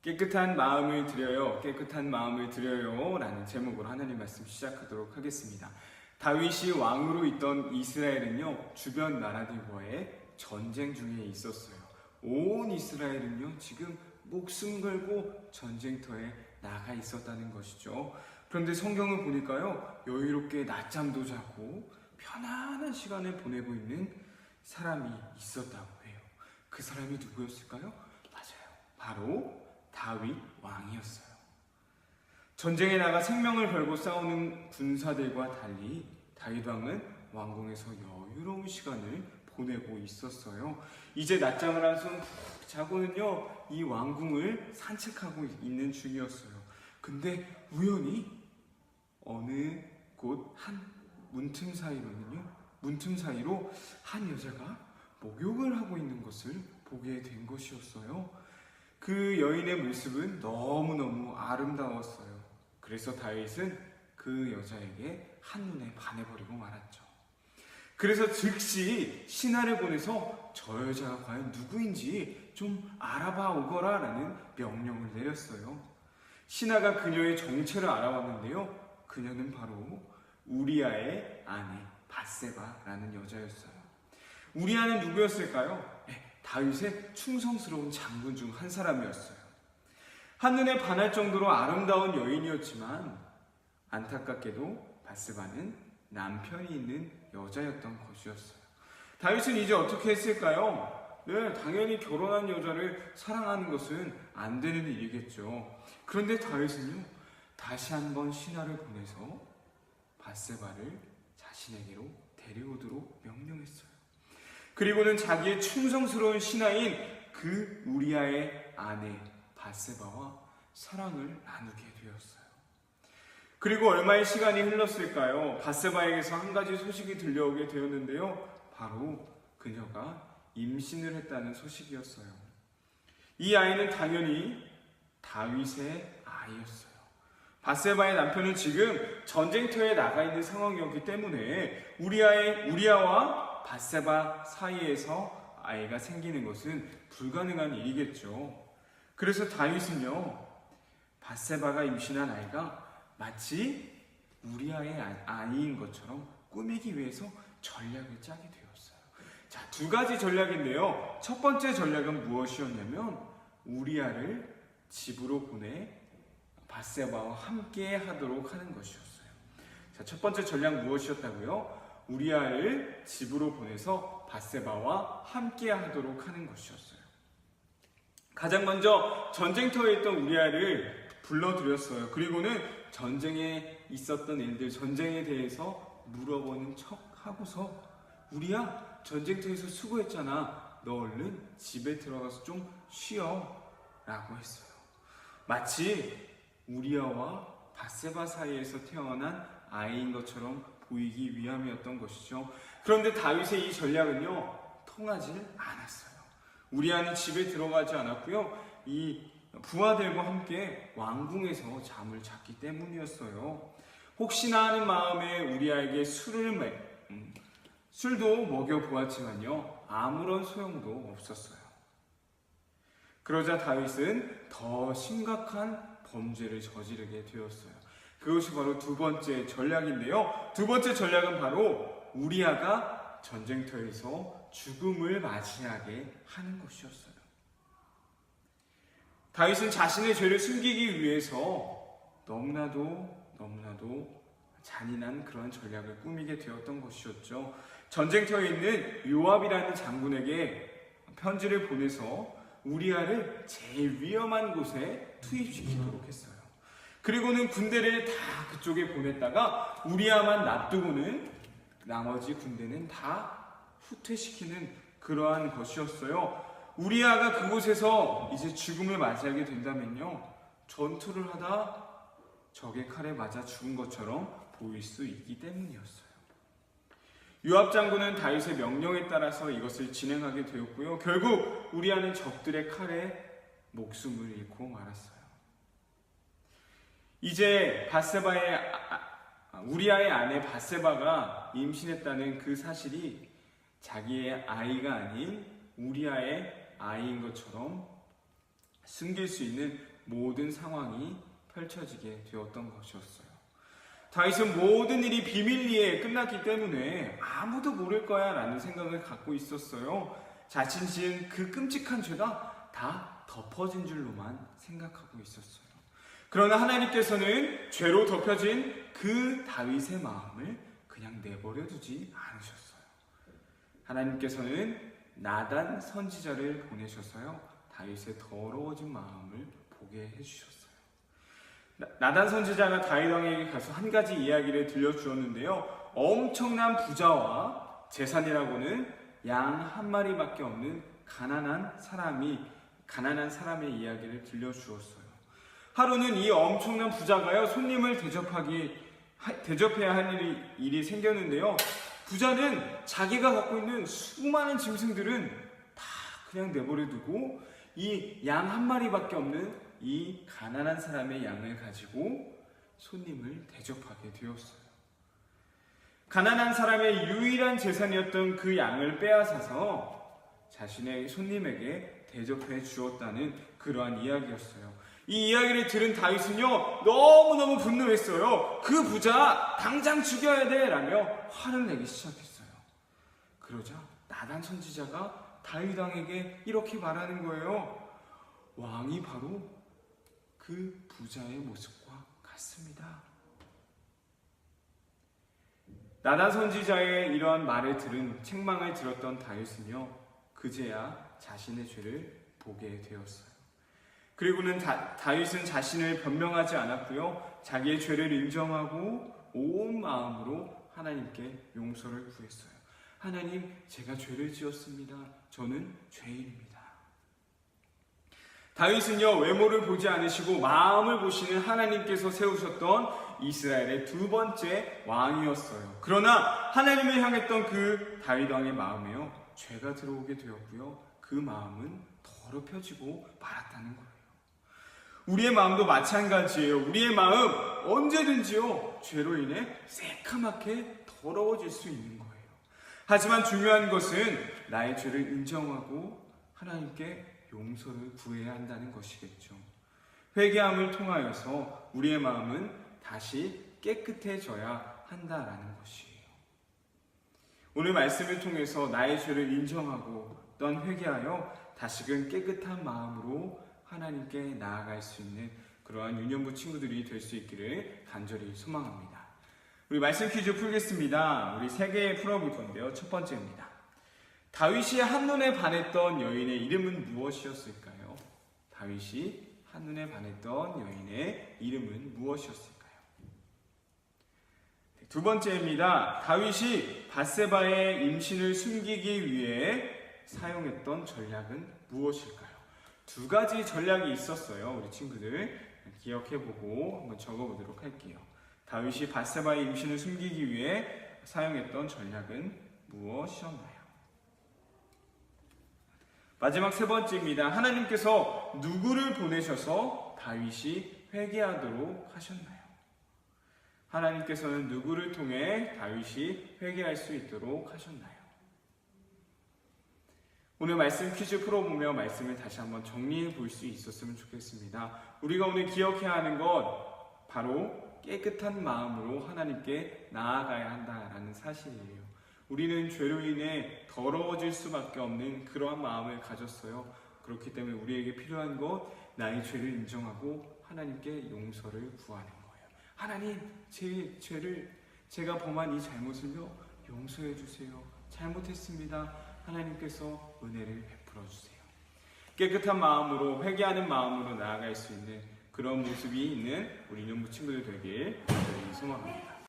깨끗한 마음을 드려요, 깨끗한 마음을 드려요 라는 제목으로 하나님 말씀 시작하도록 하겠습니다. 다윗이 왕으로 있던 이스라엘은요, 주변 나라들과의 전쟁 중에 있었어요. 온 이스라엘은요, 지금 목숨 걸고 전쟁터에 나가 있었다는 것이죠. 그런데 성경을 보니까요, 여유롭게 낮잠도 자고 편안한 시간을 보내고 있는 사람이 있었다고 해요. 그 사람이 누구였을까요? 맞아요, 바로 다윗 왕이었어요. 전쟁에 나가 생명을 걸고 싸우는 군사들과 달리 다윗 왕은 왕궁에서 여유로운 시간을 보내고 있었어요. 이제 낮잠을 한 손 푹 자고는요, 이 왕궁을 산책하고 있는 중이었어요. 근데 우연히 어느 곳 한 문틈 사이로 한 여자가 목욕을 하고 있는 것을 보게 된 것이었어요. 그 여인의 모습은 너무너무 아름다웠어요. 그래서 다윗은 그 여자에게 한눈에 반해버리고 말았죠. 그래서 즉시 신하를 보내서 저 여자가 과연 누구인지 좀 알아봐 오거라 라는 명령을 내렸어요. 신하가 그녀의 정체를 알아왔는데요, 그녀는 바로 우리아의 아내 밧세바라는 여자였어요. 우리아는 누구였을까요? 다윗의 충성스러운 장군 중 한 사람이었어요. 한눈에 반할 정도로 아름다운 여인이었지만 안타깝게도 밧세바는 남편이 있는 여자였던 것이었어요. 다윗은 이제 어떻게 했을까요? 당연히 결혼한 여자를 사랑하는 것은 안 되는 일이겠죠. 그런데 다윗은요, 다시 한번 신하를 보내서 밧세바를 자신에게로 데려오도록 명령했어요. 그리고는 자기의 충성스러운 신하인 그 우리아의 아내 밧세바와 사랑을 나누게 되었어요. 그리고 얼마의 시간이 흘렀을까요? 밧세바에게서 한 가지 소식이 들려오게 되었는데요, 바로 그녀가 임신을 했다는 소식이었어요. 이 아이는 당연히 다윗의 아이였어요. 밧세바의 남편은 지금 전쟁터에 나가 있는 상황이었기 때문에 우리아와 밧세바 사이에서 아이가 생기는 것은 불가능한 일이겠죠. 그래서 다윗은요, 밧세바가 임신한 아이가 마치 우리아의 아이인 것처럼 꾸미기 위해서 전략을 짜게 되었어요. 자, 두 가지 전략인데요, 첫 번째 전략은 무엇이었냐면 우리아를 집으로 보내 밧세바와 함께 하도록 하는 것이었어요. 자, 첫 번째 전략 무엇이었다고요? 우리아를 집으로 보내서 밧세바와 함께 하도록 하는 것이었어요. 가장 먼저 전쟁터에 있던 우리아를 불러들였어요. 그리고는 전쟁에 있었던 일들, 전쟁에 대해서 물어보는 척 하고서 우리아, 전쟁터에서 수고했잖아, 너 얼른 집에 들어가서 좀 쉬어 라고 했어요. 마치 우리아와 밧세바 사이에서 태어난 아이인 것처럼 보이기 위함이었던 것이죠. 그런데 다윗의 이 전략은요, 통하지 않았어요. 우리아는 집에 들어가지 않았고요, 이 부하들과 함께 왕궁에서 잠을 잤기 때문이었어요. 혹시나 하는 마음에 우리아에게 술도 먹여보았지만요, 아무런 소용도 없었어요. 그러자 다윗은 더 심각한 범죄를 저지르게 되었어요. 그것이 바로 두 번째 전략인데요, 두 번째 전략은 바로 우리아가 전쟁터에서 죽음을 맞이하게 하는 것이었어요. 다윗은 자신의 죄를 숨기기 위해서 너무나도 잔인한 그런 전략을 꾸미게 되었던 것이었죠. 전쟁터에 있는 요압이라는 장군에게 편지를 보내서 우리아를 제일 위험한 곳에 투입시키도록 했어요. 그리고는 군대를 다 그쪽에 보냈다가 우리아만 놔두고는 나머지 군대는 다 후퇴시키는 그러한 것이었어요. 우리아가 그곳에서 이제 죽음을 맞이하게 된다면요, 전투를 하다 적의 칼에 맞아 죽은 것처럼 보일 수 있기 때문이었어요. 요압 장군은 다윗의 명령에 따라서 이것을 진행하게 되었고요, 결국 우리아는 적들의 칼에 목숨을 잃고 말았어요. 이제 우리아의 아내 밧세바가 임신했다는 그 사실이 자기의 아이가 아닌 우리아의 아이인 것처럼 숨길 수 있는 모든 상황이 펼쳐지게 되었던 것이었어요. 다윗은 모든 일이 비밀리에 끝났기 때문에 아무도 모를 거야 라는 생각을 갖고 있었어요. 자신 지은 그 끔찍한 죄가 다 덮어진 줄로만 생각하고 있었어요. 그러나 하나님께서는 죄로 덮여진 그 다윗의 마음을 그냥 내버려 두지 않으셨어요. 하나님께서는 나단 선지자를 보내셔서요, 다윗의 더러워진 마음을 보게 해주셨어요. 나단 선지자가 다윗 왕에게 가서 한 가지 이야기를 들려주었는데요, 엄청난 부자와 재산이라고는 양 한 마리밖에 없는 가난한 사람의 이야기를 들려주었어요. 하루는 이 엄청난 부자가요, 손님을 대접해야 할 일이 생겼는데요, 부자는 자기가 갖고 있는 수많은 짐승들은 다 그냥 내버려 두고 이 양 한 마리밖에 없는 이 가난한 사람의 양을 가지고 손님을 대접하게 되었어요. 가난한 사람의 유일한 재산이었던 그 양을 빼앗아서 자신의 손님에게 대접해 주었다는 그러한 이야기였어요. 이 이야기를 들은 다윗은요, 너무너무 분노했어요. 그 부자 당장 죽여야 돼 라며 화를 내기 시작했어요. 그러자 나단 선지자가 다윗 왕에게 이렇게 말하는 거예요. 왕이 바로 그 부자의 모습과 같습니다. 나단 선지자의 이러한 말을 들은 책망을 들었던 다윗은요, 그제야 자신의 죄를 보게 되었어요. 그리고는 다윗은 자신을 변명하지 않았고요, 자기의 죄를 인정하고 온 마음으로 하나님께 용서를 구했어요. 하나님, 제가 죄를 지었습니다. 저는 죄인입니다. 다윗은요, 외모를 보지 않으시고 마음을 보시는 하나님께서 세우셨던 이스라엘의 두 번째 왕이었어요. 그러나 하나님을 향했던 그 다윗 왕의 마음에요, 죄가 들어오게 되었고요, 그 마음은 더럽혀지고 말았다는 거예요. 우리의 마음도 마찬가지예요. 우리의 마음 언제든지요, 죄로 인해 새카맣게 더러워질 수 있는 거예요. 하지만 중요한 것은 나의 죄를 인정하고 하나님께 용서를 구해야 한다는 것이겠죠. 회개함을 통하여서 우리의 마음은 다시 깨끗해져야 한다라는 것이에요. 오늘 말씀을 통해서 나의 죄를 인정하고 또한 회개하여 다시금 깨끗한 마음으로 하나님께 나아갈 수 있는 그러한 유년부 친구들이 될 수 있기를 간절히 소망합니다. 우리 말씀 퀴즈 풀겠습니다. 우리 3개 풀어볼 건데요. 첫 번째입니다. 다윗이 한눈에 반했던 여인의 이름은 무엇이었을까요? 다윗이 한눈에 반했던 여인의 이름은 무엇이었을까요? 두 번째입니다. 다윗이 밧세바의 임신을 숨기기 위해 사용했던 전략은 무엇일까요? 두 가지 전략이 있었어요. 우리 친구들 기억해보고 한번 적어보도록 할게요. 다윗이 밧세바의 임신을 숨기기 위해 사용했던 전략은 무엇이었나요? 마지막 세 번째입니다. 하나님께서 누구를 보내셔서 다윗이 회개하도록 하셨나요? 하나님께서는 누구를 통해 다윗이 회개할 수 있도록 하셨나요? 오늘 말씀 퀴즈 풀어보며 말씀을 다시 한번 정리해 볼 수 있었으면 좋겠습니다. 우리가 오늘 기억해야 하는 것 바로 깨끗한 마음으로 하나님께 나아가야 한다라는 사실이에요. 우리는 죄로 인해 더러워질 수밖에 없는 그러한 마음을 가졌어요. 그렇기 때문에 우리에게 필요한 것, 나의 죄를 인정하고 하나님께 용서를 구하는 거예요. 하나님, 제가 범한 이 잘못을요, 용서해 주세요. 잘못했습니다. 하나님께서 은혜를 베풀어 주세요. 깨끗한 마음으로, 회개하는 마음으로 나아갈 수 있는 그런 모습이 있는 우리 유년부 친구들 되길 간절히 소망합니다.